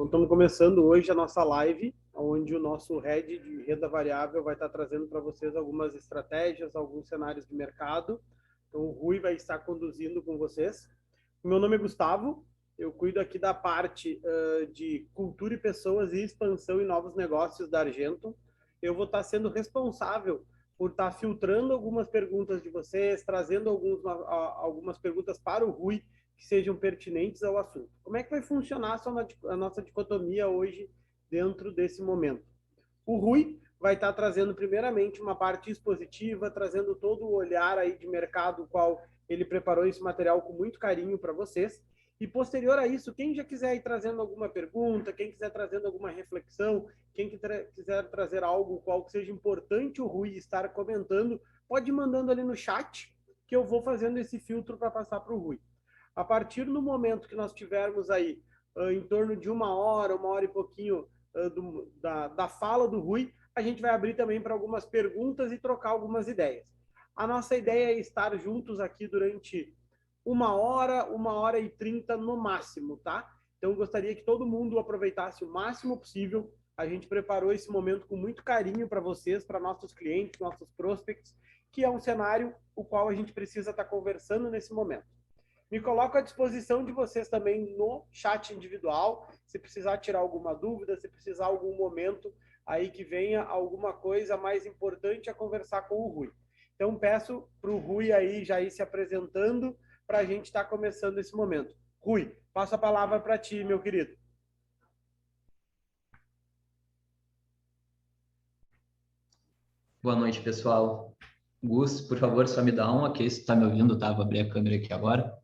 Estamos começando hoje a nossa live, onde o nosso head de renda variável vai estar trazendo para vocês algumas estratégias, alguns cenários de mercado. Então, o Rui vai estar conduzindo com vocês. Meu nome é Gustavo, eu cuido aqui da parte de cultura e pessoas e expansão em novos negócios da Argentum. Eu vou estar sendo responsável por estar filtrando algumas perguntas de vocês, trazendo algumas perguntas para o Rui, que sejam pertinentes ao assunto. Como é que vai funcionar a nossa dicotomia hoje dentro desse momento? O Rui vai estar trazendo primeiramente uma parte expositiva, trazendo todo o olhar aí de mercado, o qual ele preparou esse material com muito carinho para vocês. E posterior a isso, quem já quiser ir trazendo alguma pergunta, quem quiser trazendo alguma reflexão, quem quiser trazer algo qual que seja importante o Rui estar comentando, pode ir mandando ali no chat, que eu vou fazendo esse filtro para passar para o Rui. A partir do momento que nós tivermos aí em torno de uma hora e pouquinho da fala do Rui, a gente vai abrir também para algumas perguntas e trocar algumas ideias. A nossa ideia é estar juntos aqui durante uma hora e 30 no máximo, tá? Então, eu gostaria que todo mundo aproveitasse o máximo possível. A gente preparou esse momento com muito carinho para vocês, para nossos clientes, nossos prospects, que é um cenário o qual a gente precisa estar conversando nesse momento. Me coloco à disposição de vocês também no chat individual, se precisar tirar alguma dúvida, se precisar algum momento aí que venha alguma coisa mais importante a conversar com o Rui. Então, peço para o Rui aí já ir se apresentando para a gente estar começando esse momento. Rui, passo a palavra para ti, meu querido. Boa noite, pessoal. Gus, por favor, só me dá um ok se está me ouvindo, tá? Vou abrir a câmera aqui agora.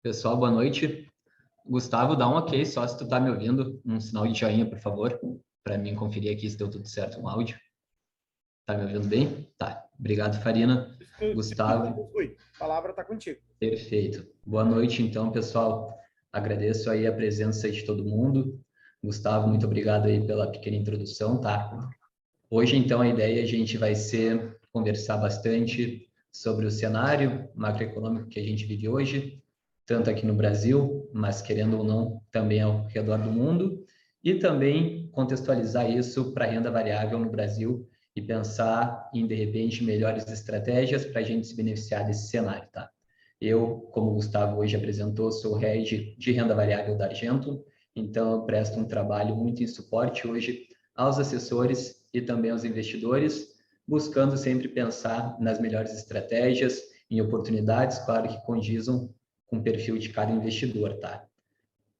Pessoal, boa noite. Gustavo, dá um ok só se tu tá me ouvindo. Um sinal de joinha, por favor, para mim conferir aqui se deu tudo certo no áudio. Tá me ouvindo bem? Tá. Obrigado, Farina. Gustavo. Rui, a palavra está contigo. Perfeito. Boa noite, então, pessoal. Agradeço aí a presença de todo mundo. Gustavo, muito obrigado aí pela pequena introdução, tá? Hoje, então, a ideia a gente vai ser conversar bastante sobre o cenário macroeconômico que a gente vive hoje, tanto aqui no Brasil, mas querendo ou não, também ao redor do mundo, e também contextualizar isso para a renda variável no Brasil e pensar em, de repente, melhores estratégias para a gente se beneficiar desse cenário, tá? Eu, como o Gustavo hoje apresentou, sou head de renda variável da Argentum, então eu presto um trabalho muito em suporte hoje aos assessores e também aos investidores, buscando sempre pensar nas melhores estratégias, em oportunidades, claro, que condizam com o perfil de cada investidor, tá?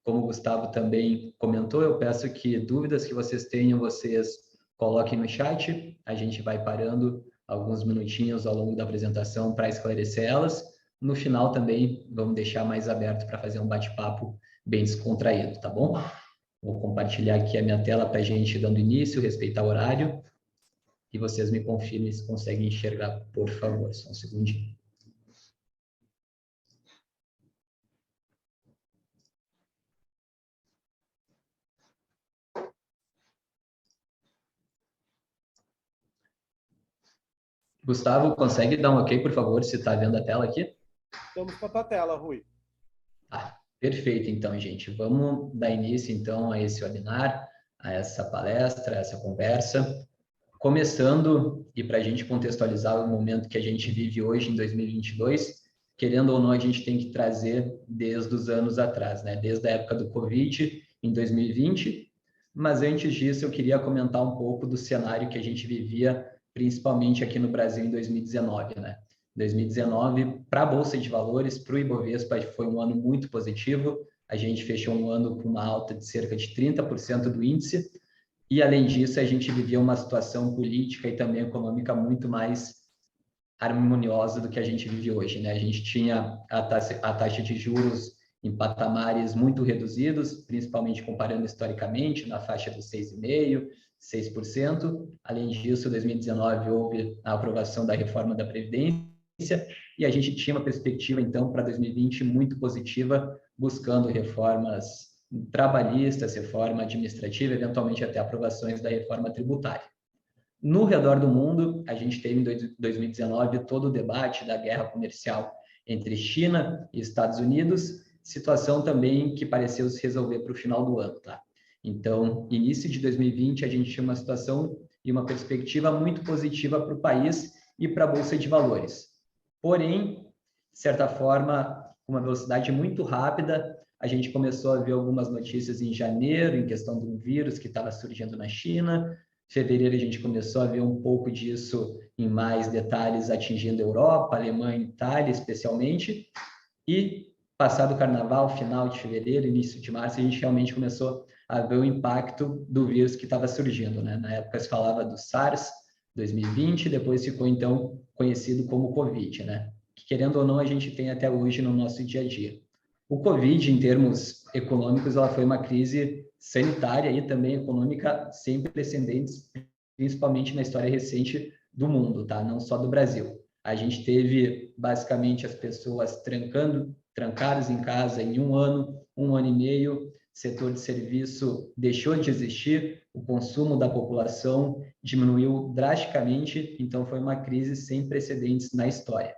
Como o Gustavo também comentou, eu peço que dúvidas que vocês tenham, vocês coloquem no chat, a gente vai parando alguns minutinhos ao longo da apresentação para esclarecer elas. No final também vamos deixar mais aberto para fazer um bate-papo bem descontraído, tá bom? Vou compartilhar aqui a minha tela para a gente dando início, respeitar o horário. E vocês me confirmem se conseguem enxergar, por favor. Só um segundinho. Gustavo, consegue dar um ok, por favor, se está vendo a tela aqui? Estamos com a tua tela, Rui. Ah, perfeito, então, gente. Vamos dar início, então, a esse webinar, a essa palestra, a essa conversa. Começando, e para a gente contextualizar o momento que a gente vive hoje, em 2022, querendo ou não, a gente tem que trazer desde os anos atrás, né? Desde a época do Covid, em 2020. Mas antes disso, eu queria comentar um pouco do cenário que a gente vivia, principalmente aqui no Brasil, em 2019, né? 2019, para a Bolsa de Valores, para o Ibovespa, foi um ano muito positivo. A gente fechou um ano com uma alta de cerca de 30% do índice. E, além disso, a gente vivia uma situação política e também econômica muito mais harmoniosa do que a gente vive hoje, né? A gente tinha a taxa de juros em patamares muito reduzidos, principalmente comparando historicamente, na faixa dos 6,5%, 6%. Além disso, em 2019 houve a aprovação da reforma da Previdência e a gente tinha uma perspectiva, então, para 2020 muito positiva, buscando reformas trabalhistas, reforma administrativa, eventualmente até aprovações da reforma tributária. No redor do mundo, a gente teve em 2019 todo o debate da guerra comercial entre China e Estados Unidos, situação também que pareceu se resolver para o final do ano, tá? Então, início de 2020, a gente tinha uma situação e uma perspectiva muito positiva para o país e para a Bolsa de Valores. Porém, de certa forma, com uma velocidade muito rápida, a gente começou a ver algumas notícias em janeiro, em questão de um vírus que estava surgindo na China. Em fevereiro, a gente começou a ver um pouco disso em mais detalhes atingindo a Europa, Alemanha e Itália, especialmente. E, passado o carnaval, final de fevereiro, início de março, a gente realmente começou a ver o impacto do vírus que estava surgindo, né? Na época se falava do SARS 2020, depois ficou, então, conhecido como Covid, né? Que, querendo ou não, a gente tem até hoje no nosso dia a dia. O Covid, em termos econômicos, ela foi uma crise sanitária e também econômica sem precedentes, principalmente na história recente do mundo, tá? Não só do Brasil. A gente teve, basicamente, as pessoas trancadas em casa em um ano e meio, setor de serviço deixou de existir, o consumo da população diminuiu drasticamente, então foi uma crise sem precedentes na história.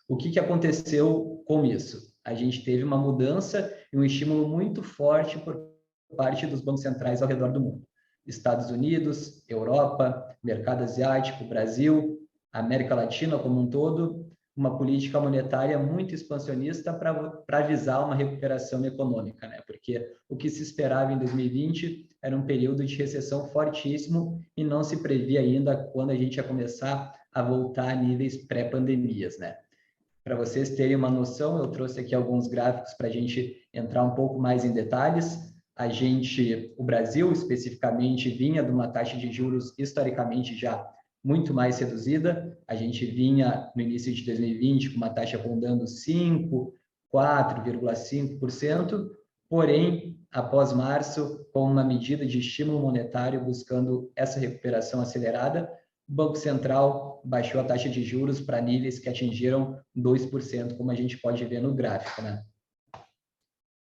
O que aconteceu com isso? A gente teve uma mudança e um estímulo muito forte por parte dos bancos centrais ao redor do mundo. Estados Unidos, Europa, mercado asiático, Brasil, América Latina como um todo, uma política monetária muito expansionista para avisar uma recuperação econômica, né? Porque o que se esperava em 2020 era um período de recessão fortíssimo e não se previa ainda quando a gente ia começar a voltar a níveis pré-pandemias, né? Para vocês terem uma noção, eu trouxe aqui alguns gráficos para a gente entrar um pouco mais em detalhes. O Brasil especificamente, vinha de uma taxa de juros historicamente já muito mais reduzida. A gente vinha no início de 2020 com uma taxa rondando 4,5%, porém, após março, com uma medida de estímulo monetário buscando essa recuperação acelerada, o Banco Central baixou a taxa de juros para níveis que atingiram 2%, como a gente pode ver no gráfico, né?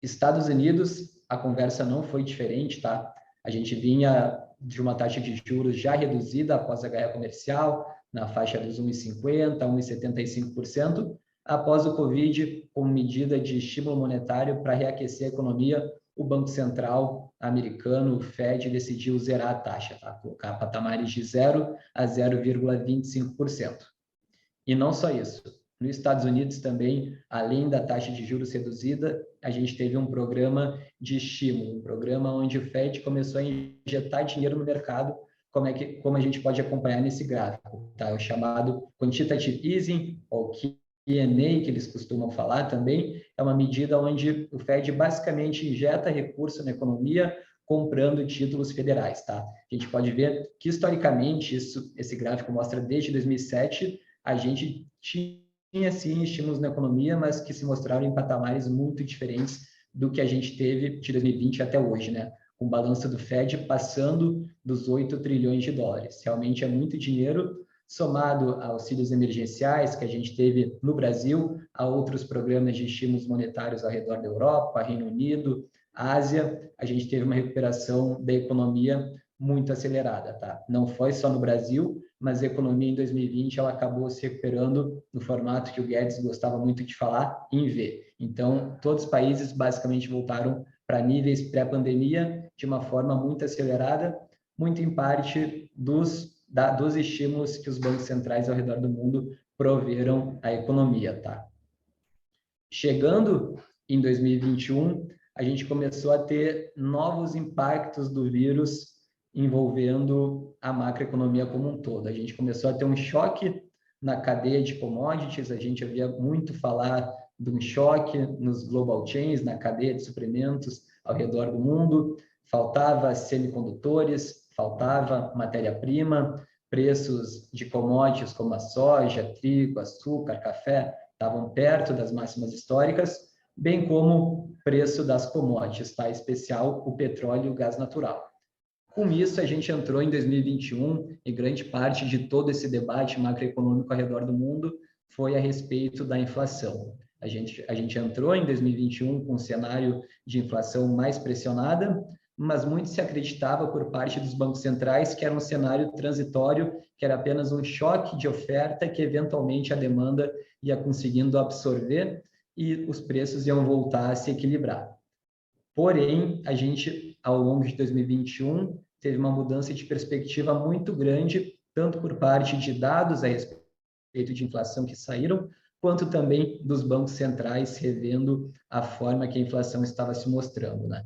Estados Unidos, a conversa não foi diferente, tá? A gente vinha de uma taxa de juros já reduzida após a guerra comercial, na faixa dos 1,50%, 1,75%, após o Covid, como medida de estímulo monetário para reaquecer a economia, o Banco Central americano, o Fed, decidiu zerar a taxa, tá? Colocar patamares de 0 a 0,25%. E não só isso. Nos Estados Unidos também, além da taxa de juros reduzida, a gente teve um programa de estímulo, um programa onde o Fed começou a injetar dinheiro no mercado, como a gente pode acompanhar nesse gráfico, tá? O chamado Quantitative Easing, ou QE, que eles costumam falar também, é uma medida onde o Fed basicamente injeta recurso na economia comprando títulos federais, tá? A gente pode ver que, historicamente, esse gráfico mostra desde 2007, a gente tinha, sim, estímulos na economia, mas que se mostraram em patamares muito diferentes do que a gente teve de 2020 até hoje, né? Com o balanço do Fed passando dos 8 trilhões de dólares. Realmente é muito dinheiro, somado a auxílios emergenciais que a gente teve no Brasil, a outros programas de estímulos monetários ao redor da Europa, Reino Unido, Ásia, a gente teve uma recuperação da economia muito acelerada, tá? Não foi só no Brasil, mas a economia em 2020 ela acabou se recuperando no formato que o Guedes gostava muito de falar, em V. Então, todos os países basicamente voltaram para níveis pré-pandemia de uma forma muito acelerada, muito em parte dos estímulos que os bancos centrais ao redor do mundo proveram à economia, tá? Chegando em 2021, a gente começou a ter novos impactos do vírus envolvendo a macroeconomia como um todo. A gente começou a ter um choque na cadeia de commodities, a gente havia muito falar de um choque nos global chains, na cadeia de suprimentos ao redor do mundo, faltava semicondutores, faltava matéria-prima, preços de commodities como a soja, trigo, açúcar, café, estavam perto das máximas históricas, bem como o preço das commodities, tá? Em especial o petróleo e o gás natural. Com isso, a gente entrou em 2021 e grande parte de todo esse debate macroeconômico ao redor do mundo foi a respeito da inflação. A gente entrou em 2021 com um cenário de inflação mais pressionada, mas muito se acreditava por parte dos bancos centrais que era um cenário transitório, que era apenas um choque de oferta que eventualmente a demanda ia conseguindo absorver e os preços iam voltar a se equilibrar. Porém, a gente, ao longo de 2021, teve uma mudança de perspectiva muito grande, tanto por parte de dados a respeito de inflação que saíram, quanto também dos bancos centrais revendo a forma que a inflação estava se mostrando, né?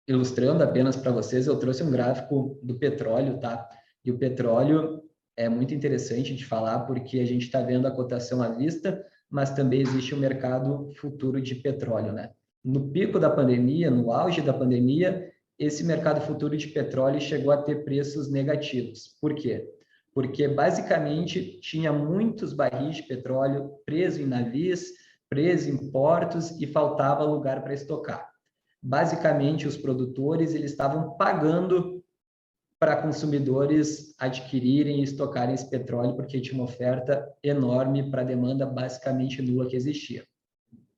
Ilustrando apenas para vocês, eu trouxe um gráfico do petróleo, tá? E o petróleo é muito interessante de falar porque a gente está vendo a cotação à vista, mas também existe o mercado futuro de petróleo, né? No pico da pandemia, no auge da pandemia, esse mercado futuro de petróleo chegou a ter preços negativos. Por quê? Porque basicamente tinha muitos barris de petróleo presos em navios, presos em portos e faltava lugar para estocar. Basicamente, os produtores eles estavam pagando para consumidores adquirirem e estocarem esse petróleo, porque tinha uma oferta enorme para a demanda basicamente nula que existia.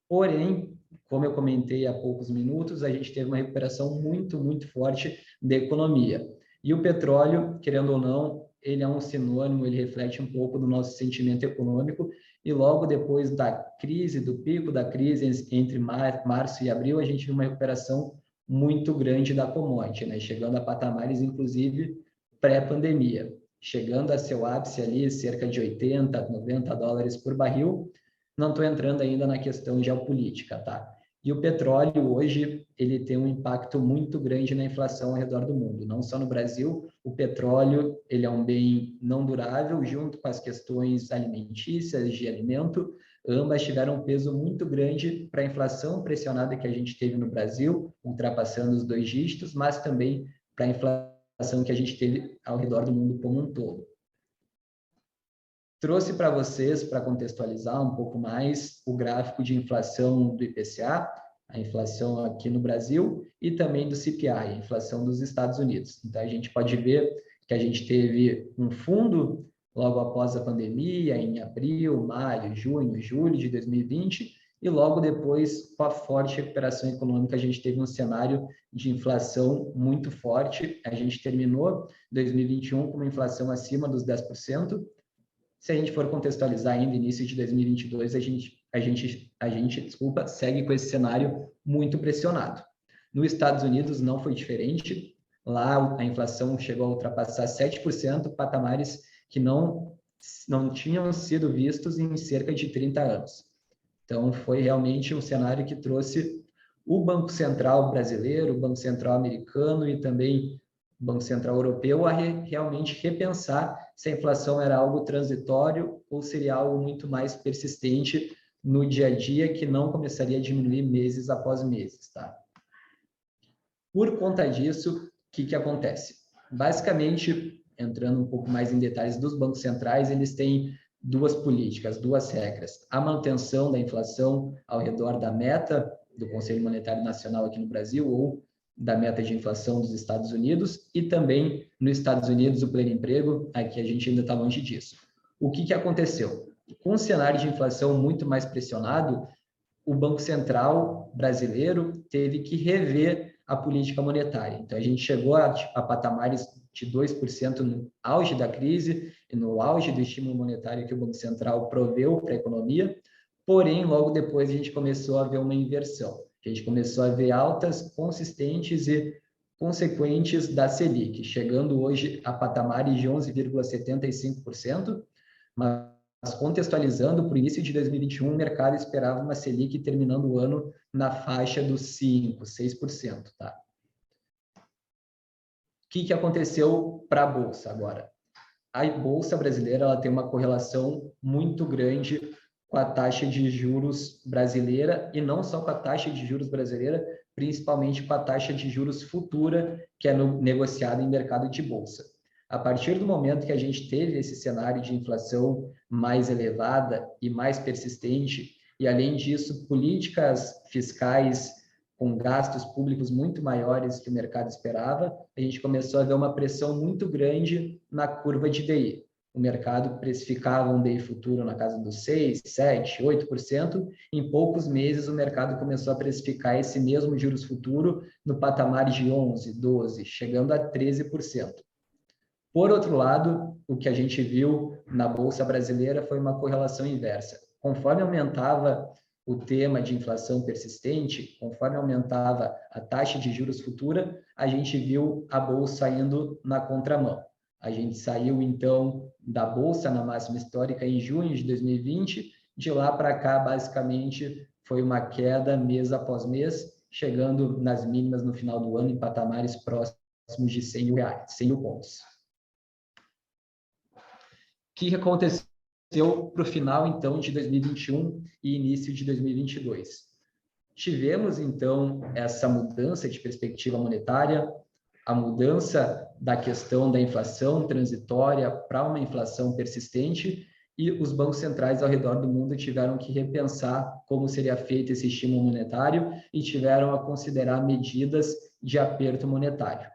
Porém, como eu comentei há poucos minutos, a gente teve uma recuperação muito forte da economia. E o petróleo, querendo ou não, ele é um sinônimo, ele reflete um pouco do nosso sentimento econômico, e logo depois da crise, do pico da crise entre março e abril, a gente viu uma recuperação muito grande da commodity, né? Chegando a patamares, inclusive, pré-pandemia, chegando a seu ápice ali, cerca de 80, 90 dólares por barril. Não estou entrando ainda na questão geopolítica, tá? E o petróleo, hoje, ele tem um impacto muito grande na inflação ao redor do mundo. Não só no Brasil, o petróleo, ele é um bem não durável, junto com as questões alimentícias, de alimento, ambas tiveram um peso muito grande para a inflação pressionada que a gente teve no Brasil, ultrapassando os 2 dígitos, mas também para a inflação que a gente teve ao redor do mundo como um todo. Trouxe para vocês, para contextualizar um pouco mais, o gráfico de inflação do IPCA, a inflação aqui no Brasil, e também do CPI, a inflação dos Estados Unidos. Então, a gente pode ver que a gente teve um fundo logo após a pandemia, em abril, maio, junho, julho de 2020, e logo depois, com a forte recuperação econômica, a gente teve um cenário de inflação muito forte. A gente terminou 2021 com uma inflação acima dos 10%. Se a gente for contextualizar ainda início de 2022, a gente, segue com esse cenário muito pressionado. Nos Estados Unidos não foi diferente. Lá a inflação chegou a ultrapassar 7%, patamares que não tinham sido vistos em cerca de 30 anos. Então, foi realmente um cenário que trouxe o Banco Central brasileiro, o Banco Central americano e também o Banco Central Europeu a realmente repensar se a inflação era algo transitório ou seria algo muito mais persistente no dia a dia, que não começaria a diminuir meses após meses, tá? Por conta disso, o que acontece? Basicamente, entrando um pouco mais em detalhes dos bancos centrais, eles têm duas políticas, duas regras. A manutenção da inflação ao redor da meta do Conselho Monetário Nacional aqui no Brasil, ou da meta de inflação dos Estados Unidos, e também nos Estados Unidos o pleno emprego, aqui a gente ainda está longe disso. O que aconteceu? Com um cenário de inflação muito mais pressionado, o Banco Central brasileiro teve que rever a política monetária. Então, a gente chegou a patamares de 2% no auge da crise e no auge do estímulo monetário que o Banco Central proveu para a economia, porém, logo depois a gente começou a ver uma inversão. A gente começou a ver altas consistentes e consequentes da Selic, chegando hoje a patamares de 11,75%, mas contextualizando, para o início de 2021, o mercado esperava uma Selic terminando o ano na faixa dos 5%, 6%. Tá? O que aconteceu para a Bolsa agora? A Bolsa brasileira ela tem uma correlação muito grande com a taxa de juros brasileira, e não só com a taxa de juros brasileira, principalmente com a taxa de juros futura, que é negociada em mercado de bolsa. A partir do momento que a gente teve esse cenário de inflação mais elevada e mais persistente, e além disso, políticas fiscais com gastos públicos muito maiores que o mercado esperava, a gente começou a ver uma pressão muito grande na curva de DI. o mercado precificava um DI futuro na casa dos 6%, 7%, 8%. Em poucos meses, o mercado começou a precificar esse mesmo juros futuro no patamar de 11%, 12%, chegando a 13%. Por outro lado, o que a gente viu na Bolsa Brasileira foi uma correlação inversa. Conforme aumentava o tema de inflação persistente, conforme aumentava a taxa de juros futura, a gente viu a Bolsa indo na contramão. A gente saiu, então, da Bolsa na máxima histórica em junho de 2020. De lá para cá, basicamente, foi uma queda mês após mês, chegando nas mínimas no final do ano em patamares próximos de 100 mil pontos. O que aconteceu para o final, então, de 2021 e início de 2022? Tivemos, então, essa mudança de perspectiva monetária, a mudança da questão da inflação transitória para uma inflação persistente, e os bancos centrais ao redor do mundo tiveram que repensar como seria feito esse estímulo monetário e tiveram a considerar medidas de aperto monetário.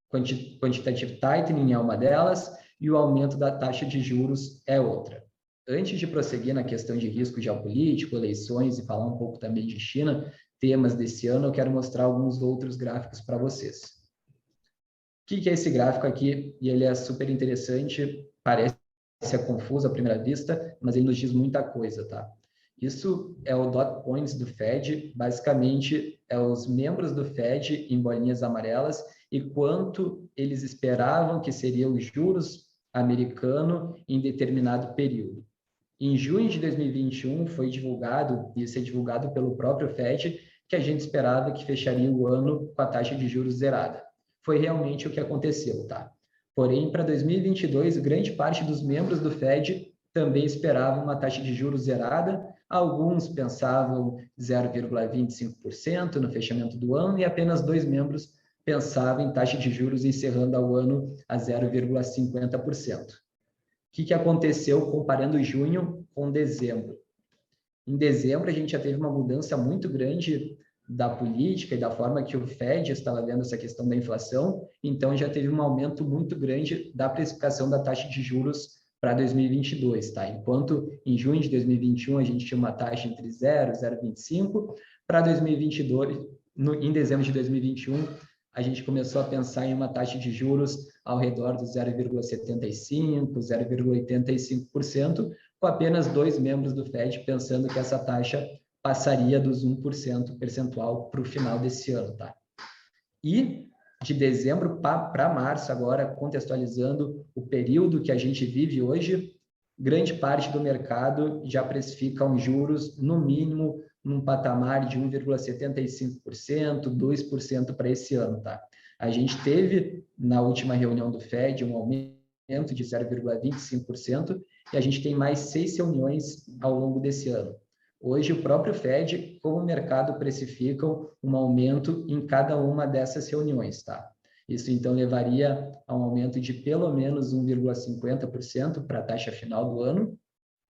Quantitative tightening é uma delas e o aumento da taxa de juros é outra. Antes de prosseguir na questão de risco geopolítico, eleições e falar um pouco também de China, temas desse ano, eu quero mostrar alguns outros gráficos para vocês. O que é esse gráfico aqui? E ele é super interessante, parece ser confuso à primeira vista, mas ele nos diz muita coisa, tá? Isso é o dot points do Fed, basicamente é os membros do Fed em bolinhas amarelas e quanto eles esperavam que seria os juros americano em determinado período. Em junho de 2021 foi divulgado, e isso é divulgado pelo próprio Fed, que a gente esperava que fecharia o ano com a taxa de juros zerada. Foi realmente o que aconteceu, tá? Porém, para 2022, grande parte dos membros do Fed também esperavam uma taxa de juros zerada. Alguns pensavam 0,25% no fechamento do ano e apenas 2 membros pensavam em taxa de juros encerrando o ano a 0,50%. O que aconteceu comparando junho com dezembro? Em dezembro, a gente já teve uma mudança muito grande da política e da forma que o Fed estava vendo essa questão da inflação, então já teve um aumento muito grande da precificação da taxa de juros para 2022, tá? Enquanto em junho de 2021 a gente tinha uma taxa entre 0 e 0,25, para 2022, em dezembro de 2021, a gente começou a pensar em uma taxa de juros ao redor do 0,75%, 0,85%, com apenas 2 membros do Fed pensando que essa taxa passaria dos 1% percentual para o final desse ano, tá? E de dezembro para março, agora contextualizando o período que a gente vive hoje, grande parte do mercado já precifica um juros, no mínimo, num patamar de 1,75%, 2% para esse ano, tá? A gente teve, na última reunião do Fed, um aumento de 0,25%, e a gente tem mais 6 reuniões ao longo desse ano. Hoje, o próprio Fed, como o mercado precificam um aumento em cada uma dessas reuniões, tá? Isso, então, levaria a um aumento de pelo menos 1,50% para a taxa final do ano.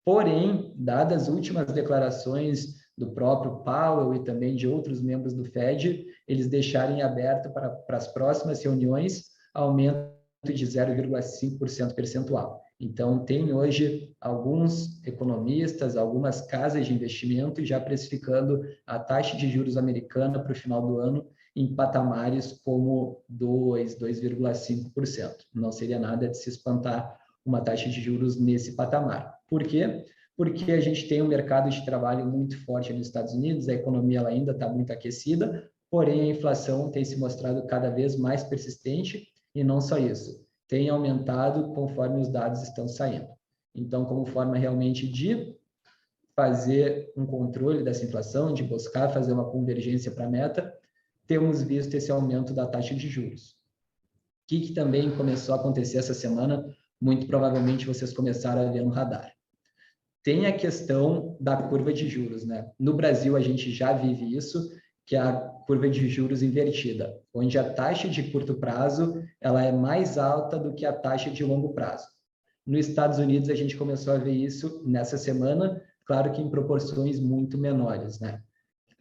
Porém, dadas as últimas declarações do próprio Powell e também de outros membros do Fed, eles deixarem aberto para as próximas reuniões aumento de 0,5% percentual. Então, tem hoje alguns economistas, algumas casas de investimento já precificando a taxa de juros americana para o final do ano em patamares como 2,5%. Não seria nada de se espantar uma taxa de juros nesse patamar. Por quê? Porque a gente tem um mercado de trabalho muito forte nos Estados Unidos, a economia ela ainda está muito aquecida, porém a inflação tem se mostrado cada vez mais persistente e não só isso, tem aumentado conforme os dados estão saindo. Então, como forma realmente de fazer um controle dessa inflação, de buscar fazer uma convergência para a meta, temos visto esse aumento da taxa de juros. O que também começou a acontecer essa semana, muito provavelmente vocês começaram a ver no radar. Tem a questão da curva de juros, né? No Brasil, a gente já vive isso, que é a curva de juros invertida, onde a taxa de curto prazo ela é mais alta do que a taxa de longo prazo. Nos Estados Unidos, a gente começou a ver isso nessa semana, claro que em proporções muito menores, né?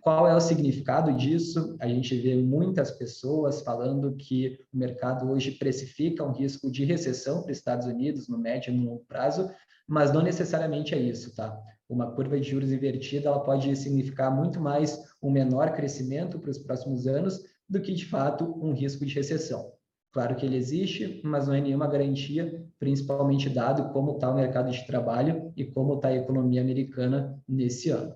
Qual é o significado disso? A gente vê muitas pessoas falando que o mercado hoje precifica um risco de recessão para os Estados Unidos no médio e no longo prazo, mas não necessariamente é isso, tá? Uma curva de juros invertida, ela pode significar muito mais um menor crescimento para os próximos anos do que, de fato, um risco de recessão. Claro que ele existe, mas não é nenhuma garantia, principalmente dado como está o mercado de trabalho e como está a economia americana nesse ano.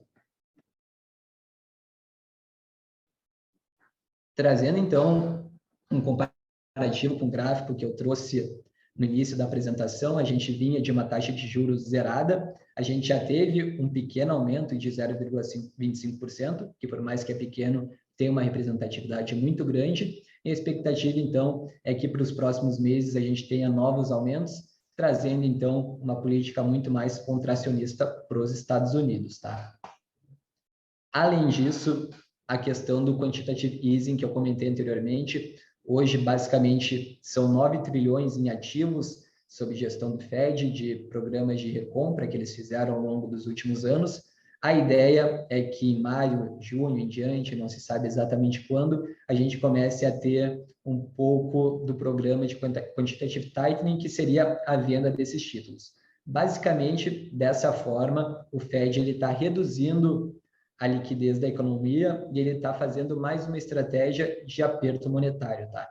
Trazendo, então, um comparativo com o gráfico que eu trouxe no início da apresentação, a gente vinha de uma taxa de juros zerada, a gente já teve um pequeno aumento de 0,25%, que por mais que é pequeno, tem uma representatividade muito grande, e a expectativa, então, é que para os próximos meses a gente tenha novos aumentos, trazendo, então, uma política muito mais contracionista para os Estados Unidos, tá? Além disso, a questão do quantitative easing que eu comentei anteriormente, hoje basicamente são 9 trilhões em ativos sob gestão do Fed, de programas de recompra que eles fizeram ao longo dos últimos anos. A ideia é que em maio, junho em diante, não se sabe exatamente quando, a gente comece a ter um pouco do programa de quantitative tightening, que seria a venda desses títulos. Basicamente, dessa forma, o Fed está reduzindo a liquidez da economia e ele está fazendo mais uma estratégia de aperto monetário, tá?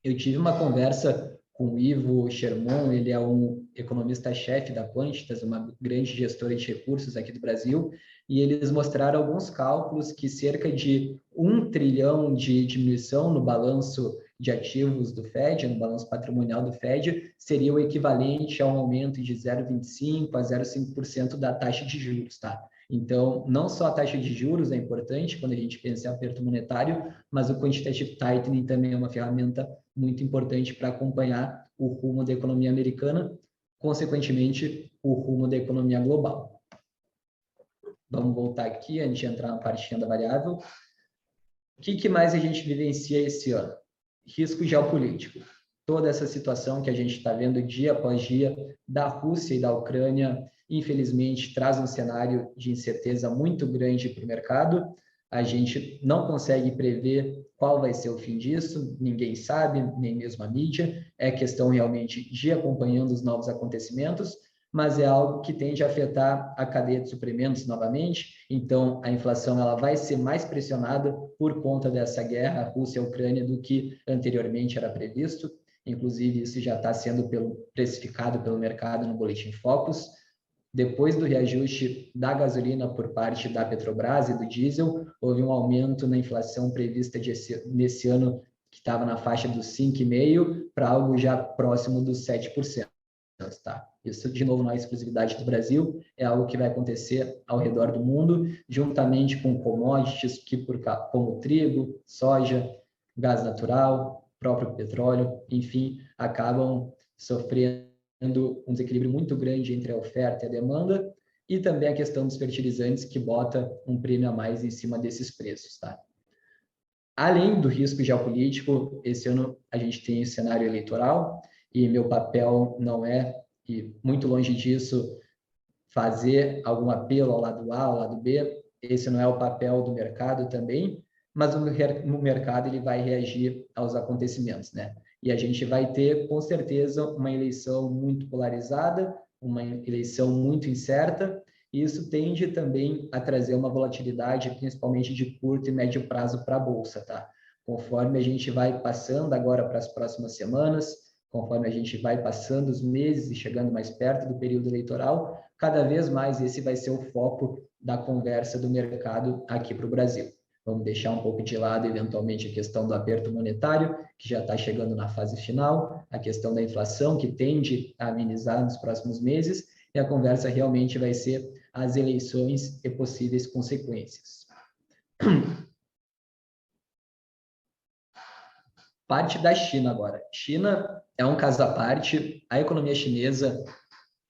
Eu tive uma conversa com o Ivo Sherman, ele é um economista-chefe da Quantitas, uma grande gestora de recursos aqui do Brasil, e eles mostraram alguns cálculos que cerca de 1 trilhão de diminuição no balanço de ativos do Fed, no balanço patrimonial do Fed, seria o equivalente a um aumento de 0,25% a 0,5% da taxa de juros, tá? Então, não só a taxa de juros é importante quando a gente pensa em aperto monetário, mas o quantitative tightening também é uma ferramenta muito importante para acompanhar o rumo da economia americana, consequentemente, o rumo da economia global. Vamos voltar aqui, antes de entrar na parte de renda variável. O que mais a gente vivencia esse ano? Risco geopolítico. Toda essa situação que a gente está vendo dia após dia da Rússia e da Ucrânia, infelizmente, traz um cenário de incerteza muito grande para o mercado. A gente não consegue prever qual vai ser o fim disso, ninguém sabe, nem mesmo a mídia. É questão realmente de ir acompanhando os novos acontecimentos, mas é algo que tende a afetar a cadeia de suprimentos novamente. Então, a inflação ela vai ser mais pressionada por conta dessa guerra Rússia-Ucrânia do que anteriormente era previsto. Inclusive, isso já está sendo precificado pelo mercado no Boletim Focus. Depois do reajuste da gasolina por parte da Petrobras e do diesel, houve um aumento na inflação prevista nesse ano, que estava na faixa dos 5,5%, para algo já próximo dos 7%. Tá? Isso, de novo, não é exclusividade do Brasil, é algo que vai acontecer ao redor do mundo, juntamente com commodities como trigo, soja, gás natural, próprio petróleo, enfim, acabam sofrendo um desequilíbrio muito grande entre a oferta e a demanda, e também a questão dos fertilizantes, que bota um prêmio a mais em cima desses preços. Tá? Além do risco geopolítico, esse ano a gente tem o cenário eleitoral, e meu papel não é, e muito longe disso, fazer algum apelo ao lado A, ao lado B. Esse não é o papel do mercado também, mas o mercado ele vai reagir aos acontecimentos, né? E a gente vai ter, com certeza, uma eleição muito polarizada, uma eleição muito incerta, e isso tende também a trazer uma volatilidade, principalmente de curto e médio prazo para a Bolsa, tá? Conforme a gente vai passando agora para as próximas semanas, conforme a gente vai passando os meses e chegando mais perto do período eleitoral, cada vez mais esse vai ser o foco da conversa do mercado aqui para o Brasil. Vamos deixar um pouco de lado, eventualmente, a questão do aperto monetário, que já está chegando na fase final, a questão da inflação, que tende a amenizar nos próximos meses, e a conversa realmente vai ser as eleições e possíveis consequências. Parte da China agora. China é um caso à parte. A economia chinesa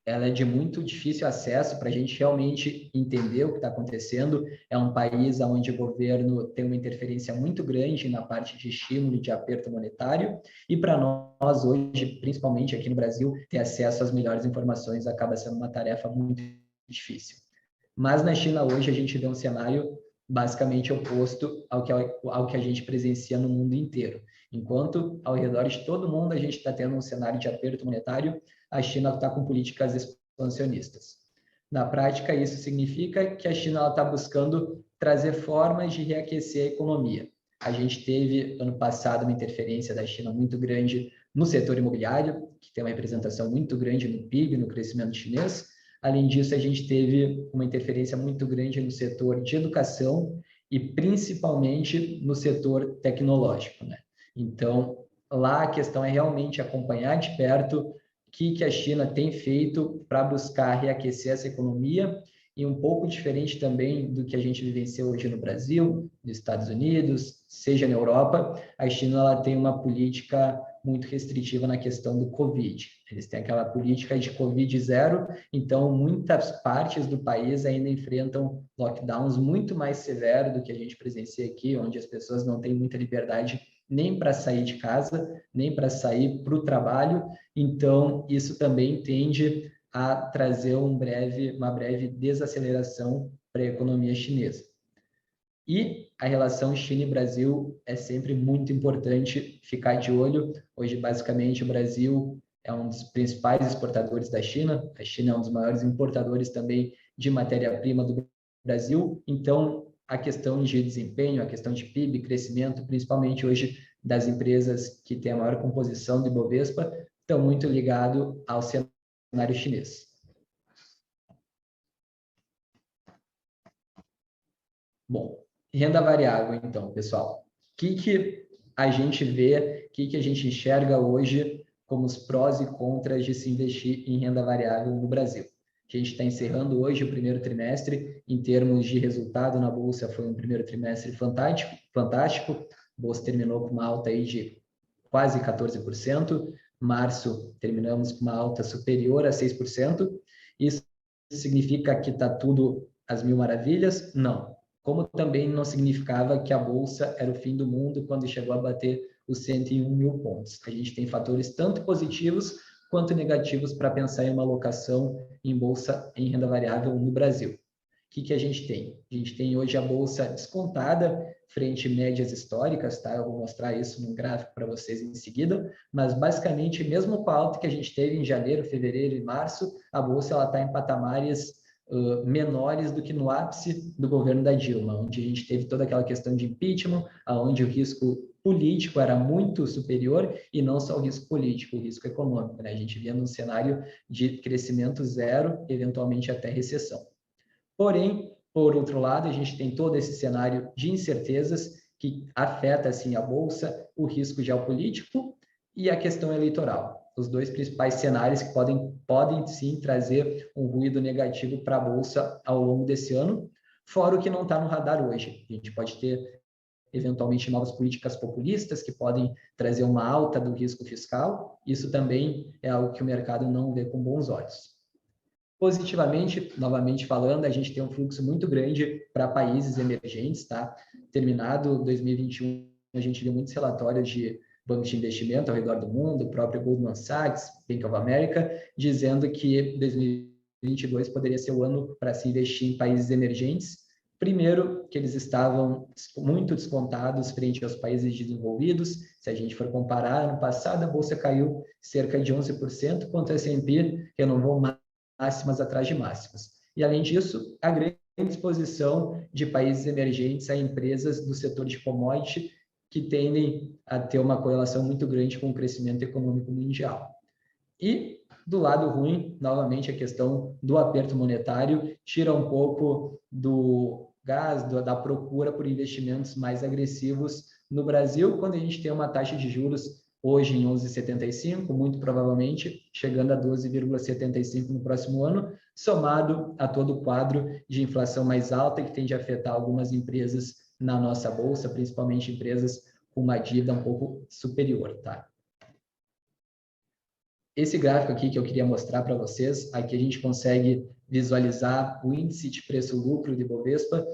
ela é de muito difícil acesso para a gente realmente entender o que está acontecendo. É um país onde o governo tem uma interferência muito grande na parte de estímulo e de aperto monetário. E para nós hoje, principalmente aqui no Brasil, ter acesso às melhores informações acaba sendo uma tarefa muito difícil. Mas na China hoje a gente vê um cenário basicamente oposto ao que a gente presencia no mundo inteiro. Enquanto ao redor de todo mundo a gente está tendo um cenário de aperto monetário, a China está com políticas expansionistas. Na prática, isso significa que a China está buscando trazer formas de reaquecer a economia. A gente teve, ano passado, uma interferência da China muito grande no setor imobiliário, que tem uma representação muito grande no PIB, no crescimento chinês. Além disso, a gente teve uma interferência muito grande no setor de educação e principalmente no setor tecnológico, né? Então, lá a questão é realmente acompanhar de perto o que a China tem feito para buscar reaquecer essa economia, e um pouco diferente também do que a gente vivencia hoje no Brasil, nos Estados Unidos, seja na Europa, a China ela tem uma política muito restritiva na questão do Covid. Eles têm aquela política de Covid zero, então muitas partes do país ainda enfrentam lockdowns muito mais severos do que a gente presencia aqui, onde as pessoas não têm muita liberdade nem para sair de casa, nem para sair para o trabalho. Então, isso também tende a trazer uma breve desaceleração para a economia chinesa. E a relação China e Brasil é sempre muito importante ficar de olho. Hoje, basicamente, o Brasil é um dos principais exportadores da China. A China é um dos maiores importadores também de matéria-prima do Brasil. Então, a questão de desempenho, a questão de PIB, crescimento, principalmente hoje das empresas que têm a maior composição do Ibovespa, estão muito ligado ao cenário chinês. Bom, renda variável, então, pessoal. O que a gente vê, o que a gente enxerga hoje como os prós e contras de se investir em renda variável no Brasil? A gente está encerrando hoje o primeiro trimestre, em termos de resultado na Bolsa, foi um primeiro trimestre fantástico. A Bolsa terminou com uma alta aí de quase 14%. Março, terminamos com uma alta superior a 6%. Isso significa que está tudo às mil maravilhas? Não. Como também não significava que a Bolsa era o fim do mundo quando chegou a bater os 101 mil pontos. A gente tem fatores tanto positivos quanto negativos para pensar em uma alocação em Bolsa em renda variável no Brasil. O que a gente tem? A gente tem hoje a Bolsa descontada frente a médias históricas, tá? Eu vou mostrar isso num gráfico para vocês em seguida, mas basicamente, mesmo com a alta que a gente teve em janeiro, fevereiro e março, a Bolsa está em patamares menores do que no ápice do governo da Dilma, onde a gente teve toda aquela questão de impeachment, onde o risco político era muito superior, e não só o risco político, o risco econômico, né? A gente via num cenário de crescimento zero, eventualmente até recessão. Porém, por outro lado, a gente tem todo esse cenário de incertezas que afeta, assim, a Bolsa, o risco geopolítico e a questão eleitoral. Os dois principais cenários que podem sim trazer um ruído negativo para a Bolsa ao longo desse ano, fora o que não está no radar hoje. A gente pode ter, eventualmente, novas políticas populistas que podem trazer uma alta do risco fiscal. Isso também é algo que o mercado não vê com bons olhos. Positivamente, novamente falando, a gente tem um fluxo muito grande para países emergentes, tá? Terminado 2021, a gente viu muitos relatórios de bancos de investimento ao redor do mundo, o próprio Goldman Sachs, Bank of America, dizendo que 2022 poderia ser o ano para se investir em países emergentes. Primeiro, que eles estavam muito descontados frente aos países desenvolvidos. Se a gente for comparar, ano passado a Bolsa caiu cerca de 11%, enquanto a S&P renovou máximas atrás de máximas. E, além disso, a grande exposição de países emergentes a empresas do setor de commodity que tendem a ter uma correlação muito grande com o crescimento econômico mundial. E, do lado ruim, novamente, a questão do aperto monetário tira um pouco do gás, da procura por investimentos mais agressivos no Brasil, quando a gente tem uma taxa de juros hoje em 11,75, muito provavelmente chegando a 12,75 no próximo ano, somado a todo o quadro de inflação mais alta que tende a afetar algumas empresas na nossa bolsa, principalmente empresas com uma dívida um pouco superior, tá? Esse gráfico aqui que eu queria mostrar para vocês, aqui a gente consegue visualizar o índice de preço-lucro de Bovespa.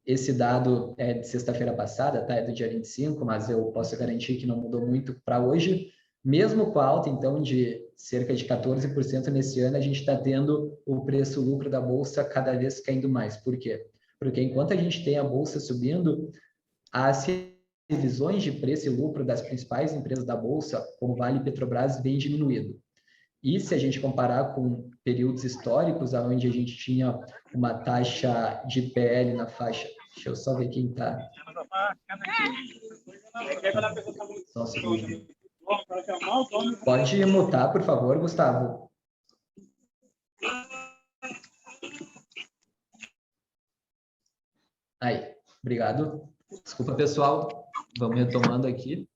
Esse dado é de sexta-feira passada, tá? É do dia 25, mas eu posso garantir que não mudou muito para hoje. Mesmo com a alta, então, de cerca de 14% nesse ano, a gente está tendo o preço-lucro da Bolsa cada vez caindo mais. Por quê? porque enquanto a gente tem a bolsa subindo, as revisões de preço e lucro das principais empresas da bolsa, como Vale e Petrobras, vem diminuindo. E se a gente comparar com períodos históricos, onde a gente tinha uma taxa de PL na faixa... Deixa eu só ver quem está... Só um segundo. Pode mutar, por favor, Gustavo. Aí, obrigado. Desculpa, pessoal. Vamos retomando aqui.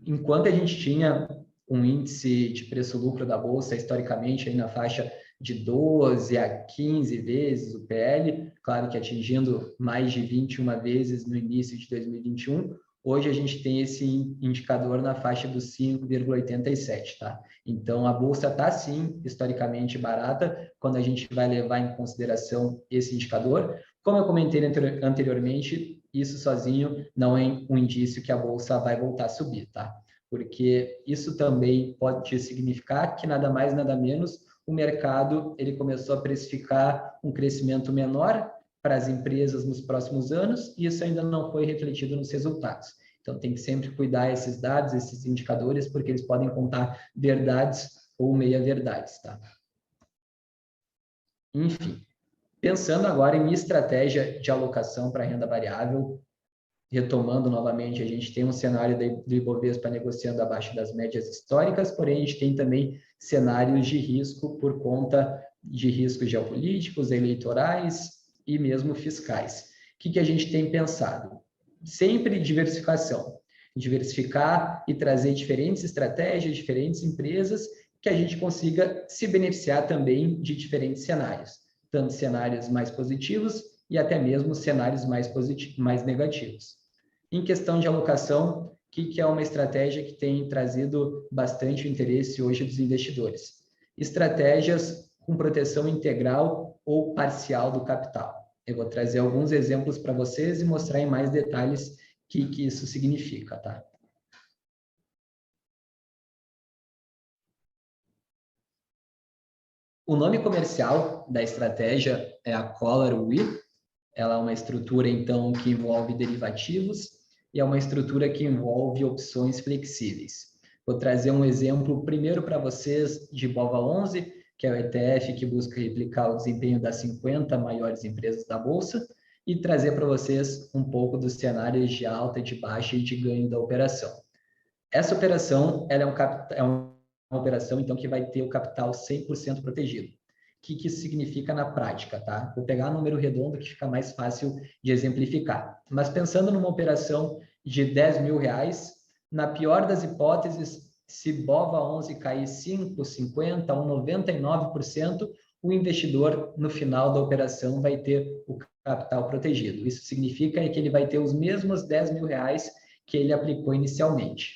Enquanto a gente tinha um índice de preço-lucro da Bolsa, historicamente, aí na faixa de 12 a 15 vezes o PL, claro que atingindo mais de 21 vezes no início de 2021, hoje a gente tem esse indicador na faixa dos 5,87, tá? Então, a Bolsa está, sim, historicamente barata, quando a gente vai levar em consideração esse indicador. Como eu comentei anteriormente, isso sozinho não é um indício que a Bolsa vai voltar a subir, tá? Porque isso também pode significar que nada mais, nada menos, o mercado ele começou a precificar um crescimento menor para as empresas nos próximos anos e isso ainda não foi refletido nos resultados. Então, tem que sempre cuidar esses dados, esses indicadores, porque eles podem contar verdades ou meia-verdades, tá? Enfim, pensando agora em estratégia de alocação para renda variável, retomando novamente, a gente tem um cenário do Ibovespa negociando abaixo das médias históricas, porém a gente tem também cenários de risco por conta de riscos geopolíticos, eleitorais e mesmo fiscais. O que a gente tem pensado? Sempre diversificação. Diversificar e trazer diferentes estratégias, diferentes empresas, que a gente consiga se beneficiar também de diferentes cenários, tanto cenários mais positivos e até mesmo cenários mais negativos. Em questão de alocação, o que é uma estratégia que tem trazido bastante interesse hoje dos investidores? Estratégias com proteção integral ou parcial do capital. Eu vou trazer alguns exemplos para vocês e mostrar em mais detalhes o que isso significa, tá? O nome comercial da estratégia é a Collar WE. Ela é uma estrutura, então, que envolve derivativos e é uma estrutura que envolve opções flexíveis. Vou trazer um exemplo primeiro para vocês de BOVA11, que é o ETF que busca replicar o desempenho das 50 maiores empresas da Bolsa, e trazer para vocês um pouco dos cenários de alta, de baixa e de ganho da operação. Essa operação ela é uma operação, então, que vai ter o capital 100% protegido. O que isso significa na prática, tá? Vou pegar um número redondo que fica mais fácil de exemplificar. Mas pensando numa operação de R$10.000, na pior das hipóteses, se BOVA11 cair 5, 50 ou 99%, o investidor, no final da operação, vai ter o capital protegido. Isso significa que ele vai ter os mesmos R$10.000 que ele aplicou inicialmente.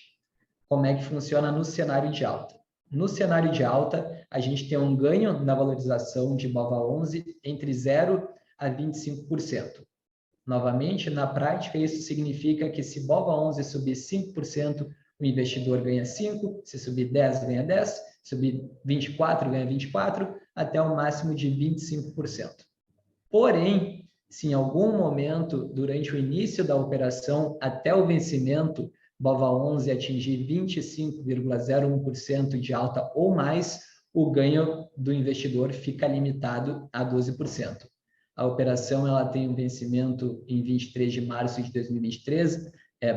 Como é que funciona no cenário de alta? No cenário de alta, a gente tem um ganho na valorização de BOVA11 entre 0% a 25%. Novamente, na prática, isso significa que se BOVA11 subir 5%, o investidor ganha 5%, se subir 10%, ganha 10%, se subir 24%, ganha 24%, até o máximo de 25%. Porém, se em algum momento, durante o início da operação até o vencimento, BOVA11 atingir 25,01% de alta ou mais, o ganho do investidor fica limitado a 12%. A operação ela tem um vencimento em 23 de março de 2023,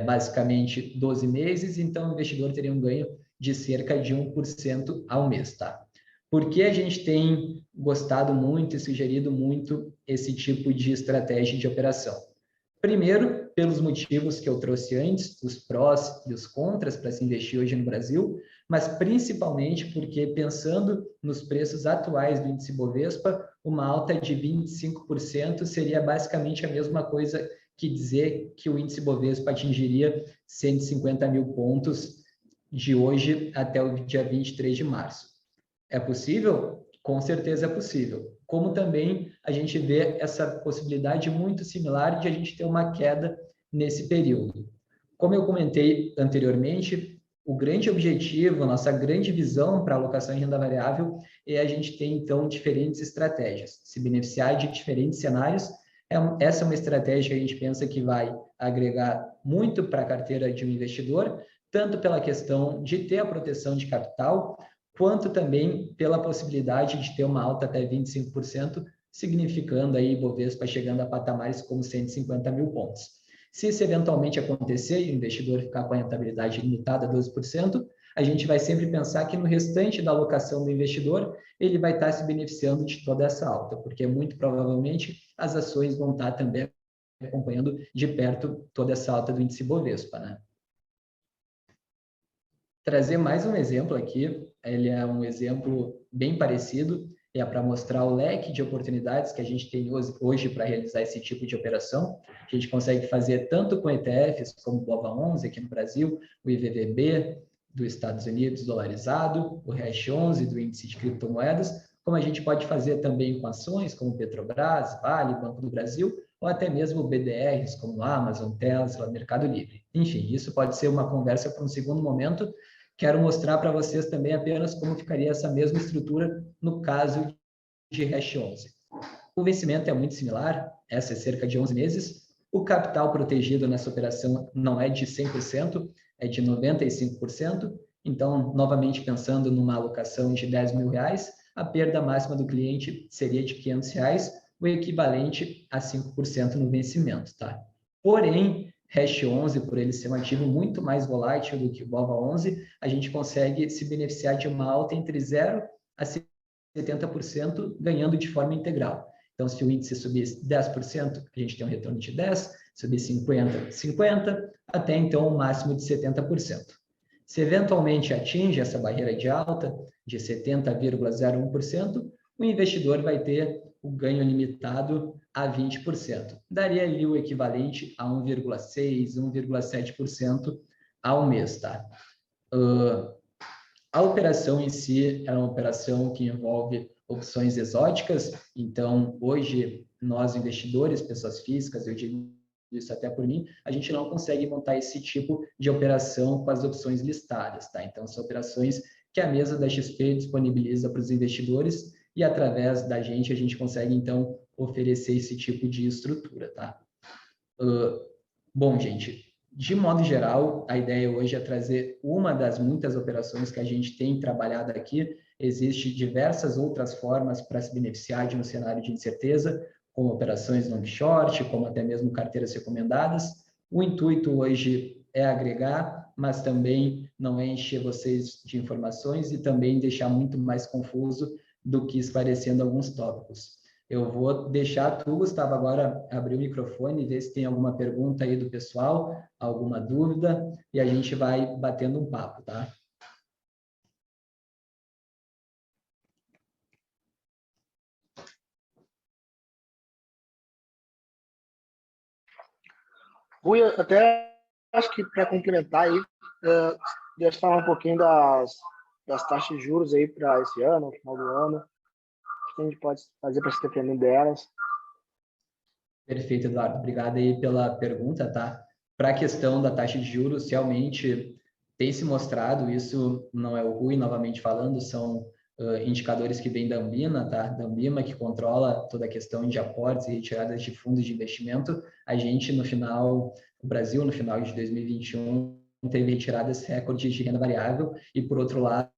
basicamente 12 meses, então o investidor teria um ganho de cerca de 1% ao mês, tá? Por que a gente tem gostado muito e sugerido muito esse tipo de estratégia de operação? Primeiro, pelos motivos que eu trouxe antes, os prós e os contras para se investir hoje no Brasil, mas principalmente porque, pensando nos preços atuais do índice Bovespa, uma alta de 25% seria basicamente a mesma coisa que dizer que o índice Bovespa atingiria 150 mil pontos de hoje até o dia 23 de março. É possível? Com certeza é possível. Como também a gente vê essa possibilidade muito similar de a gente ter uma queda nesse período. Como eu comentei anteriormente, o grande objetivo, a nossa grande visão para a alocação em renda variável é a gente ter, então, diferentes estratégias, se beneficiar de diferentes cenários, Essa é uma estratégia que a gente pensa que vai agregar muito para a carteira de um investidor, tanto pela questão de ter a proteção de capital, quanto também pela possibilidade de ter uma alta até 25%, significando aí Ibovespa chegando a patamares como 150 mil pontos. Se isso eventualmente acontecer e o investidor ficar com a rentabilidade limitada a 12%, a gente vai sempre pensar que no restante da alocação do investidor, ele vai estar se beneficiando de toda essa alta, porque muito provavelmente as ações vão estar também acompanhando de perto toda essa alta do índice Bovespa, né? Trazer mais um exemplo aqui, ele é um exemplo bem parecido, é para mostrar o leque de oportunidades que a gente tem hoje para realizar esse tipo de operação. A gente consegue fazer tanto com ETFs, como o BOVA11 aqui no Brasil, o IVVB dos Estados Unidos dolarizado, o Hash 11 do índice de criptomoedas, como a gente pode fazer também com ações como Petrobras, Vale, Banco do Brasil, ou até mesmo BDRs como Amazon, Tesla, Mercado Livre. Enfim, isso pode ser uma conversa para um segundo momento. Quero mostrar para vocês também apenas como ficaria essa mesma estrutura no caso de Hash 11. O vencimento é muito similar, essa é cerca de 11 meses. O capital protegido nessa operação não é de 100%, é de 95%. Então, novamente pensando numa alocação de 10 mil reais, a perda máxima do cliente seria de 500 reais, o equivalente a 5% no vencimento, tá? Porém, Hash 11, por ele ser um ativo muito mais volátil do que o BOVA11, a gente consegue se beneficiar de uma alta entre 0 a 70%, ganhando de forma integral. Então, se o índice subir 10%, a gente tem um retorno de 10%, subir 50%, 50%, até então um máximo de 70%. Se eventualmente atinge essa barreira de alta de 70,01%, o investidor vai ter o ganho limitado a 20%. Daria ali o equivalente a 1,6%, 1,7% ao mês, tá? A operação em si é uma operação que envolve opções exóticas, então hoje nós investidores, pessoas físicas, eu digo isso até por mim, a gente não consegue montar esse tipo de operação com as opções listadas, tá? Então são operações que a mesa da XP disponibiliza para os investidores e através da gente a gente consegue então oferecer esse tipo de estrutura, tá? Bom, gente, de modo geral, a ideia hoje é trazer uma das muitas operações que a gente tem trabalhado aqui. Existem diversas outras formas para se beneficiar de um cenário de incerteza, como operações long short, como até mesmo carteiras recomendadas. O intuito hoje é agregar, mas também não é encher vocês de informações e também deixar muito mais confuso do que esclarecendo alguns tópicos. Eu vou deixar tu, Gustavo, agora abrir o microfone e ver se tem alguma pergunta aí do pessoal, alguma dúvida, e a gente vai batendo um papo, tá? Rui, até acho que para complementar aí, deixa eu falar um pouquinho das taxas de juros aí para esse ano, no final do ano. O que a gente pode fazer para se defender delas? Perfeito, Eduardo. Obrigado aí pela pergunta, tá? Para a questão da taxa de juros, realmente tem se mostrado, isso não é o Rui, novamente falando, são indicadores que vêm da Anbima, tá? Da Anbima, que controla toda a questão de aportes e retiradas de fundos de investimento. A gente, no final, o Brasil, no final de 2021, teve retiradas recordes de renda variável e, por outro lado,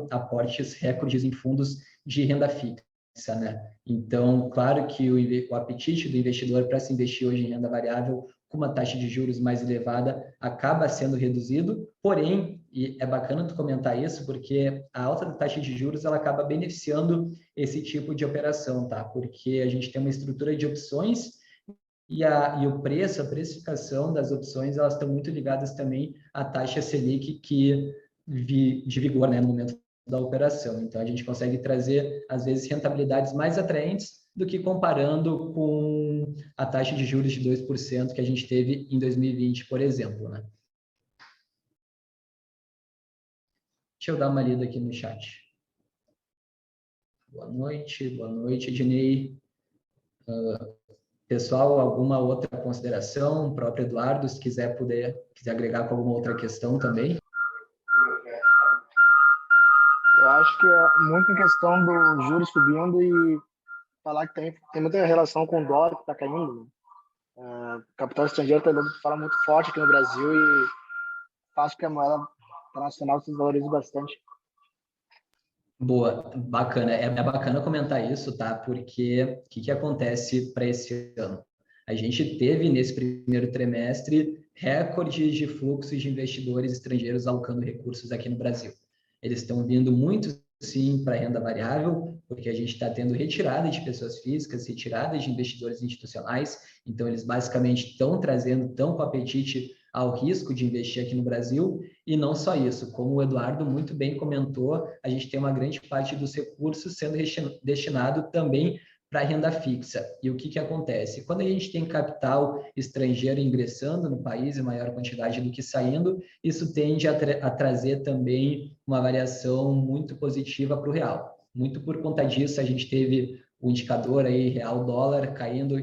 aportes recordes em fundos de renda fixa, né? Então, claro que o apetite do investidor para se investir hoje em renda variável com uma taxa de juros mais elevada acaba sendo reduzido, porém, e é bacana tu comentar isso, porque a alta da taxa de juros ela acaba beneficiando esse tipo de operação, tá? Porque a gente tem uma estrutura de opções e o preço, a precificação das opções, elas estão muito ligadas também à taxa Selic de vigor, né, no momento da operação. Então, a gente consegue trazer, às vezes, rentabilidades mais atraentes do que comparando com a taxa de juros de 2% que a gente teve em 2020, por exemplo, né? Deixa eu dar uma lida aqui no chat. Boa noite, Ednei. Pessoal, alguma outra consideração? O próprio Eduardo, se quiser agregar com alguma outra questão também. Eu acho que é muito em questão do juros subindo e falar que tem muita relação com o dólar que está caindo. Capital estrangeiro está dando fala muito forte aqui no Brasil e faz com que a moeda internacional se desvalorize bastante. Boa, bacana. É bacana comentar isso, tá? Porque o que acontece para esse ano? A gente teve, nesse primeiro trimestre, recordes de fluxos de investidores estrangeiros alocando recursos aqui no Brasil. Eles estão vindo muito, sim, para a renda variável, porque a gente está tendo retirada de pessoas físicas, retirada de investidores institucionais, então eles basicamente estão trazendo tão com apetite ao risco de investir aqui no Brasil, e não só isso, como o Eduardo muito bem comentou, a gente tem uma grande parte dos recursos sendo destinado também para renda fixa. E o que acontece? Quando a gente tem capital estrangeiro ingressando no país em maior quantidade do que saindo, isso tende a trazer também uma variação muito positiva para o real. Muito por conta disso, a gente teve o indicador aí, real-dólar, caindo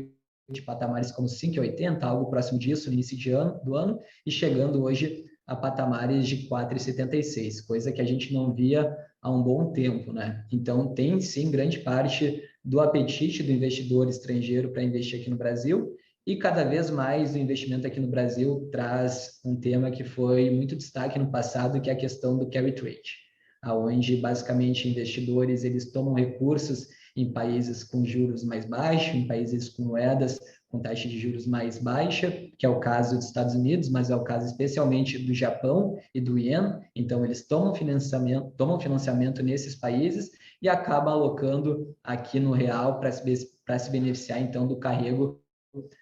de patamares como 5,80, algo próximo disso no início do ano, e chegando hoje a patamares de 4,76, coisa que a gente não via há um bom tempo, né? Então, tem sim grande parte do apetite do investidor estrangeiro para investir aqui no Brasil, e cada vez mais o investimento aqui no Brasil traz um tema que foi muito destaque no passado, que é a questão do carry trade, onde basicamente investidores eles tomam recursos em países com juros mais baixos, em países com moedas com taxa de juros mais baixa, que é o caso dos Estados Unidos, mas é o caso especialmente do Japão e do Ien. Então, eles tomam financiamento nesses países e acabam alocando aqui no real para se beneficiar, então, do carrego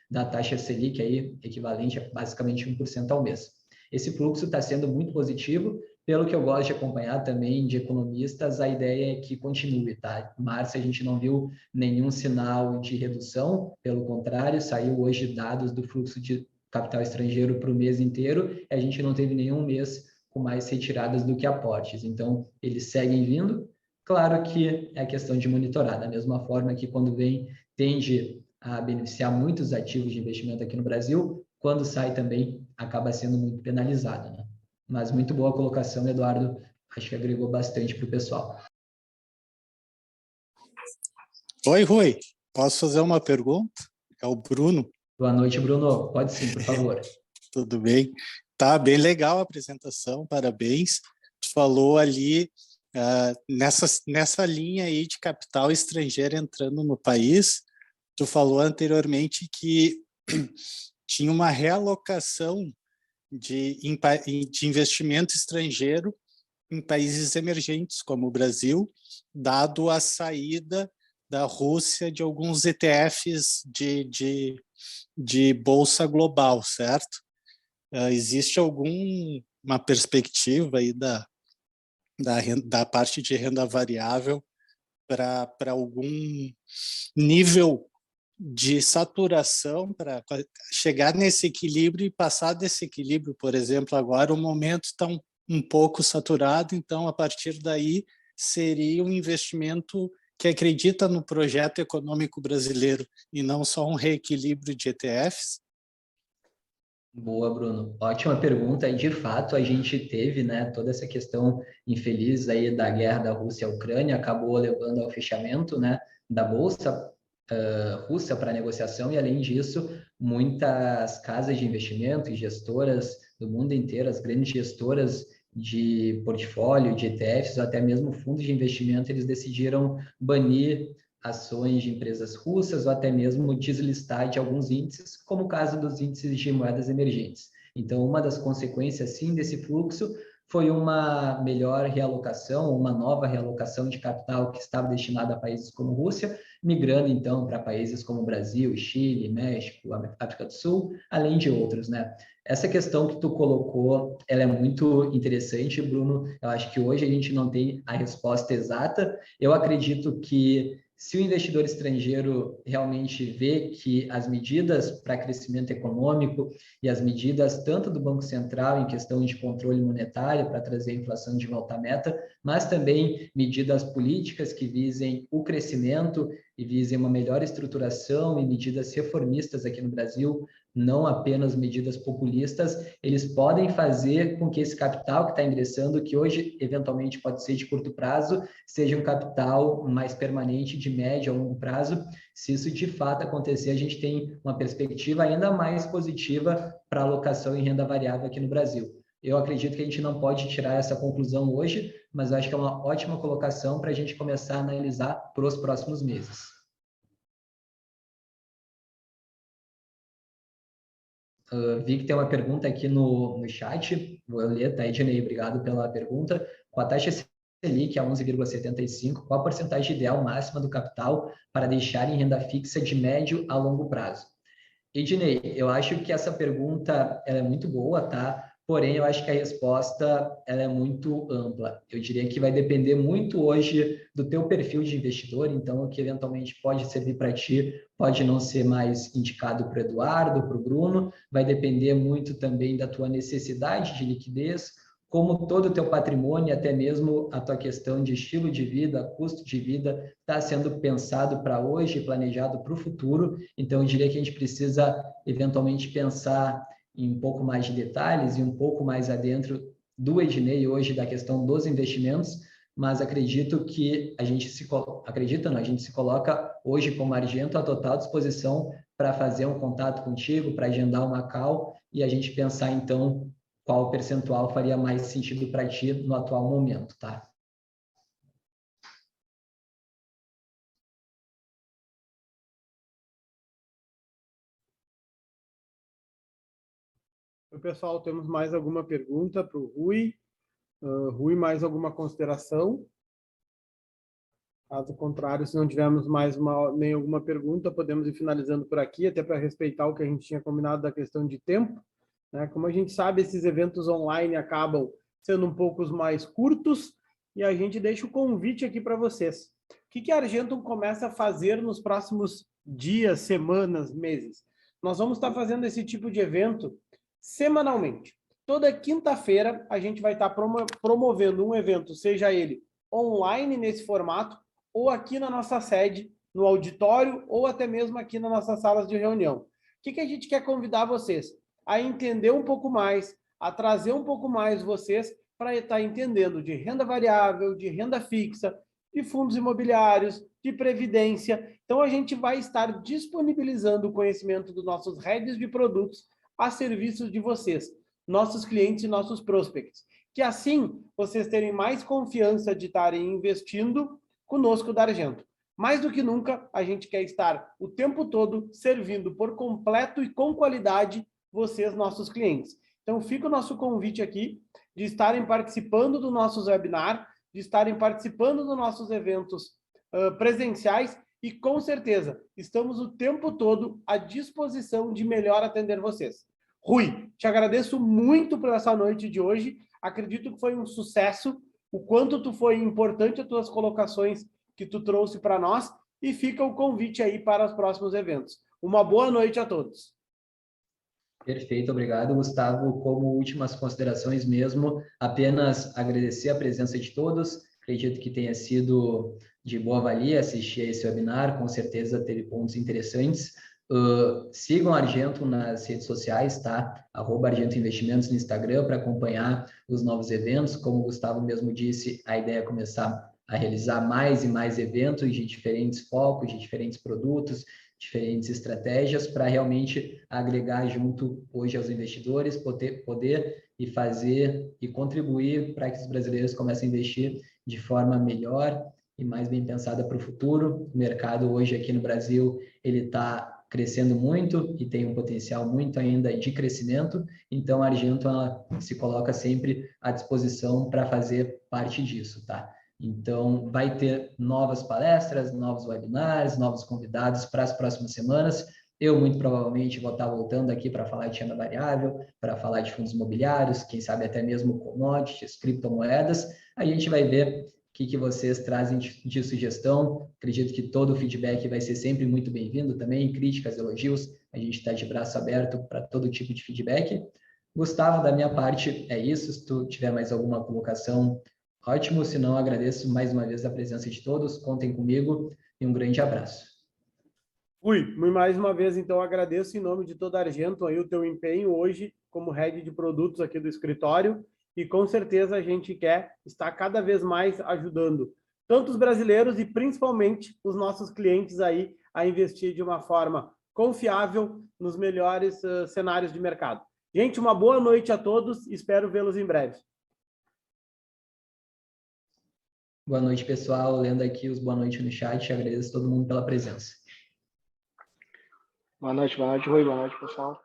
da taxa Selic, aí, equivalente a basicamente 1% ao mês. Esse fluxo está sendo muito positivo. Pelo que eu gosto de acompanhar também de economistas, a ideia é que continue, tá? Em março a gente não viu nenhum sinal de redução, pelo contrário, saiu hoje dados do fluxo de capital estrangeiro para o mês inteiro, e a gente não teve nenhum mês com mais retiradas do que aportes. Então, eles seguem vindo. Claro que é questão de monitorar, da mesma forma que quando vem, tende a beneficiar muitos ativos de investimento aqui no Brasil, quando sai também acaba sendo muito penalizado, né? Mas muito boa colocação, Eduardo. Acho que agregou bastante para o pessoal. Oi, Rui. Posso fazer uma pergunta? É o Bruno. Boa noite, Bruno. Pode sim, por favor. Tudo bem? Tá bem legal a apresentação, parabéns. Tu falou ali nessa linha aí de capital estrangeiro entrando no país. Tu falou anteriormente que tinha uma realocação de investimento estrangeiro em países emergentes, como o Brasil, dado a saída da Rússia de alguns ETFs de bolsa global, certo? Existe alguma perspectiva aí da parte de renda variável para algum nível de saturação para chegar nesse equilíbrio e passar desse equilíbrio? Por exemplo, agora o momento está um pouco saturado, então a partir daí seria um investimento que acredita no projeto econômico brasileiro e não só um reequilíbrio de ETFs? Boa, Bruno. Ótima pergunta. E, de fato, a gente teve, né, toda essa questão infeliz aí da guerra da Rússia à Ucrânia, acabou levando ao fechamento, né, da Bolsa russa para negociação, e, além disso, muitas casas de investimento e gestoras do mundo inteiro, as grandes gestoras de portfólio, de ETFs, ou até mesmo fundos de investimento, eles decidiram banir ações de empresas russas ou até mesmo deslistar de alguns índices, como o caso dos índices de moedas emergentes. Então, uma das consequências, sim, desse fluxo foi uma melhor realocação, uma nova realocação de capital que estava destinada a países como Rússia, migrando, então, para países como Brasil, Chile, México, África do Sul, além de outros, né? Essa questão que tu colocou, ela é muito interessante, Bruno. Eu acho que hoje a gente não tem a resposta exata. Eu acredito que se o investidor estrangeiro realmente vê que as medidas para crescimento econômico e as medidas tanto do Banco Central em questão de controle monetário para trazer a inflação de volta à meta mas também medidas políticas que visem o crescimento e visem uma melhor estruturação e medidas reformistas aqui no Brasil, não apenas medidas populistas, eles podem fazer com que esse capital que está ingressando, que hoje eventualmente pode ser de curto prazo, seja um capital mais permanente, de médio a longo prazo. Se isso de fato acontecer, a gente tem uma perspectiva ainda mais positiva para a alocação em renda variável aqui no Brasil. Eu acredito que a gente não pode tirar essa conclusão hoje, mas eu acho que é uma ótima colocação para a gente começar a analisar para os próximos meses. Vi que tem uma pergunta aqui no chat, vou ler, tá, Ednei? Obrigado pela pergunta. Com a taxa Selic a 11,75, qual a porcentagem ideal máxima do capital para deixar em renda fixa de médio a longo prazo? Ednei, eu acho que essa pergunta ela é muito boa, tá? Porém, eu acho que a resposta ela é muito ampla. Eu diria que vai depender muito hoje do teu perfil de investidor, então o que eventualmente pode servir para ti pode não ser mais indicado para o Eduardo, para o Bruno, vai depender muito também da tua necessidade de liquidez, como todo o teu patrimônio, até mesmo a tua questão de estilo de vida, custo de vida, está sendo pensado para hoje, planejado para o futuro. Então, eu diria que a gente precisa, eventualmente, pensar em um pouco mais de detalhes e um pouco mais adentro do Ednei hoje, da questão dos investimentos, mas acredito que a gente se coloca hoje como Argento à total disposição para fazer um contato contigo, para agendar uma call e a gente pensar, então, qual percentual faria mais sentido para ti no atual momento, tá? Pessoal, temos mais alguma pergunta para o Rui? Rui, mais alguma consideração? Caso contrário, se não tivermos mais nem alguma pergunta, podemos ir finalizando por aqui, até para respeitar o que a gente tinha combinado da questão de tempo, né? Como a gente sabe, esses eventos online acabam sendo um pouco mais curtos, e a gente deixa o convite aqui para vocês. O que a Argentum começa a fazer nos próximos dias, semanas, meses? Nós vamos estar fazendo esse tipo de evento semanalmente. Toda quinta-feira a gente vai estar promovendo um evento, seja ele online nesse formato, ou aqui na nossa sede, no auditório, ou até mesmo aqui nas nossas salas de reunião. O que a gente quer convidar vocês? A entender um pouco mais, a trazer um pouco mais vocês para estar entendendo de renda variável, de renda fixa, de fundos imobiliários, de previdência. Então, a gente vai estar disponibilizando o conhecimento dos nossos heads de produtos a serviço de vocês, nossos clientes e nossos prospects. Que assim, vocês terem mais confiança de estarem investindo conosco da Argento. Mais do que nunca, a gente quer estar o tempo todo servindo por completo e com qualidade vocês, nossos clientes. Então, fica o nosso convite aqui de estarem participando dos nossos webinars, de estarem participando dos nossos eventos presenciais e, com certeza, estamos o tempo todo à disposição de melhor atender vocês. Rui, te agradeço muito por essa noite de hoje. Acredito que foi um sucesso. O quanto tu foi importante as tuas colocações que tu trouxe para nós e fica o convite aí para os próximos eventos. Uma boa noite a todos. Perfeito, obrigado, Gustavo. Como últimas considerações mesmo, apenas agradecer a presença de todos. Acredito que tenha sido de boa valia assistir a esse webinar, com certeza teve pontos interessantes. Sigam a Argento nas redes sociais, tá? @Argento Investimentos no Instagram para acompanhar os novos eventos. Como o Gustavo mesmo disse, a ideia é começar a realizar mais e mais eventos de diferentes focos, de diferentes produtos, diferentes estratégias para realmente agregar junto hoje aos investidores, poder e fazer e contribuir para que os brasileiros comecem a investir de forma melhor e mais bem pensada para o futuro. O mercado hoje aqui no Brasil, ele está crescendo muito e tem um potencial muito ainda de crescimento, então a Argento ela se coloca sempre à disposição para fazer parte disso, tá? Então, vai ter novas palestras, novos webinars, novos convidados para as próximas semanas. Eu, muito provavelmente, vou estar voltando aqui para falar de renda variável, para falar de fundos imobiliários, quem sabe até mesmo commodities, criptomoedas. A gente vai ver o que vocês trazem de sugestão. Acredito que todo o feedback vai ser sempre muito bem-vindo também, críticas, elogios. A gente está de braço aberto para todo tipo de feedback. Gustavo, da minha parte, é isso. Se tu tiver mais alguma colocação, Ótimo, se não, agradeço mais uma vez a presença de todos, contem comigo e um grande abraço. Rui, mais uma vez, então, agradeço em nome de toda a Argentum aí o teu empenho hoje como head de produtos aqui do escritório e com certeza a gente quer estar cada vez mais ajudando tanto os brasileiros e principalmente os nossos clientes aí a investir de uma forma confiável nos melhores cenários de mercado. Gente, uma boa noite a todos, espero vê-los em breve. Boa noite, pessoal. Lendo aqui os boa noite no chat, agradeço a todo mundo pela presença. Boa noite, Rui. Boa noite, pessoal.